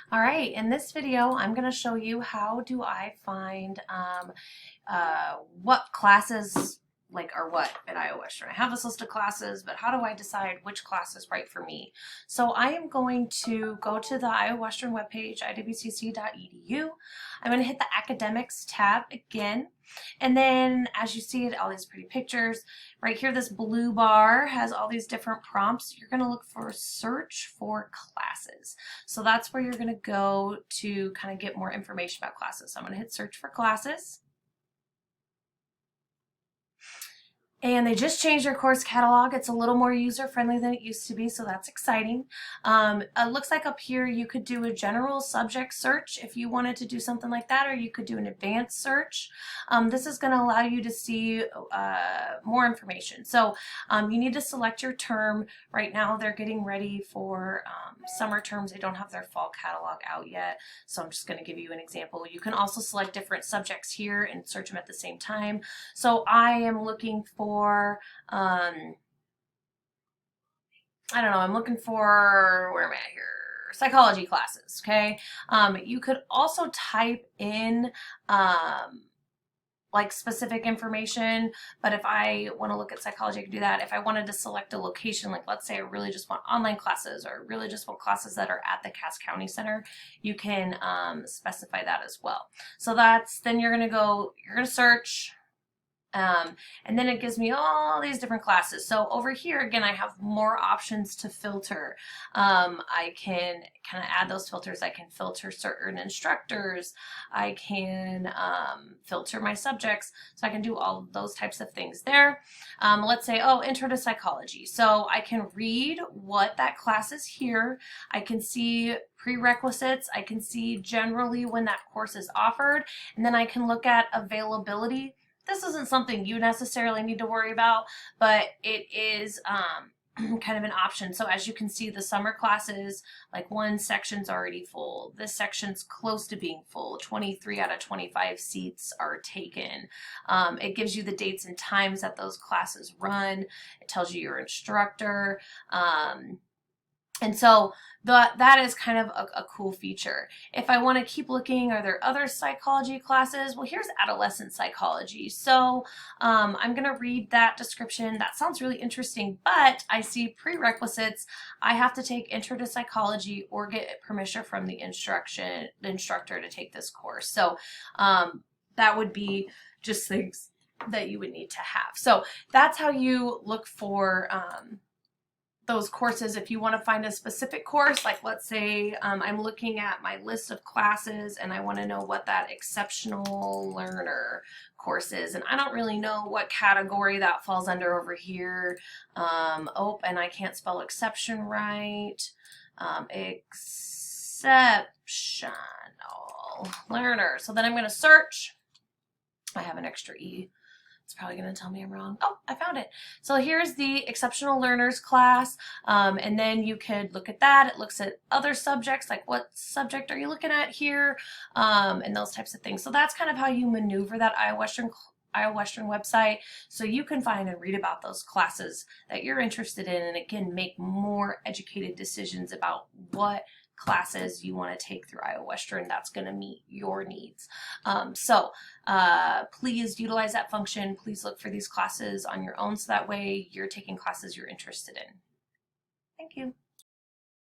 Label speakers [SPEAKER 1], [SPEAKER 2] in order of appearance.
[SPEAKER 1] All right, in this video, I'm going to show you how do I find what classes are what at Iowa Western. I have this list of classes, but how do I decide which class is right for me? So I am going to go to the Iowa Western webpage, IWCC.edu. I'm going to hit the academics tab again. And then as you see it, all these pretty pictures. Right here, this blue bar has all these different prompts. You're going to look for search for classes. So that's where you're going to go to kind of get more information about classes. So I'm going to hit search for classes. And they just changed their course catalog. It's a little more user-friendly than it used to be, so that's exciting. It looks like up here you could do a general subject search if you wanted to do something like that, or you could do an advanced search. This is going to allow you to see more information. So you need to select your term. Right now they're getting ready for summer terms. They don't have their fall catalog out yet, so I'm just going to give you an example. You can also select different subjects here and search them at the same time. So I am looking for I don't know, I'm looking for, where am I at here? Psychology classes, okay? You could also type in like specific information, but if I want to look at psychology, I can do that. If I wanted to select a location, like let's say I really just want online classes or really just want classes that are at the Cass County Center, you can specify that as well. So then you're going to search. And then it gives me all these different classes. So over here, again, I have more options to filter. I can kind of add those filters. I can filter certain instructors. I can filter my subjects. So I can do all those types of things there. Let's say, oh, Intro to Psychology. So I can read what that class is here. I can see prerequisites. I can see generally when that course is offered. And then I can look at availability. This isn't something you necessarily need to worry about, but it is kind of an option. So as you can see, the summer classes, like one section's already full. This section's close to being full. 23 out of 25 seats are taken. It gives you the dates and times that those classes run. It tells you your instructor. And so that is kind of a cool feature. If I want to keep looking, are there other psychology classes? Well, here's adolescent psychology. So I'm going to read that description. That sounds really interesting, but I see prerequisites. I have to take Intro to Psychology or get permission from the instructor to take this course. So that would be just things that you would need to have. So that's how you look for those courses. If you want to find a specific course, like let's say I'm looking at my list of classes and I want to know what that exceptional learner course is, and I don't really know what category that falls under over here. Oh, and I can't spell exception right. Exceptional learner. So then I'm going to search. I have an extra E. It's probably going to tell me I'm wrong. Oh, I found it. So here's the Exceptional Learners class, and then you could look at that. It looks at other subjects, like what subject are you looking at here, and those types of things. So that's kind of how you maneuver that Iowa Western website, so you can find and read about those classes that you're interested in, and it can make more educated decisions about what classes you want to take through Iowa Western that's going to meet your needs. Please utilize that function. Please look for these classes on your own so that way you're taking classes you're interested in. Thank you.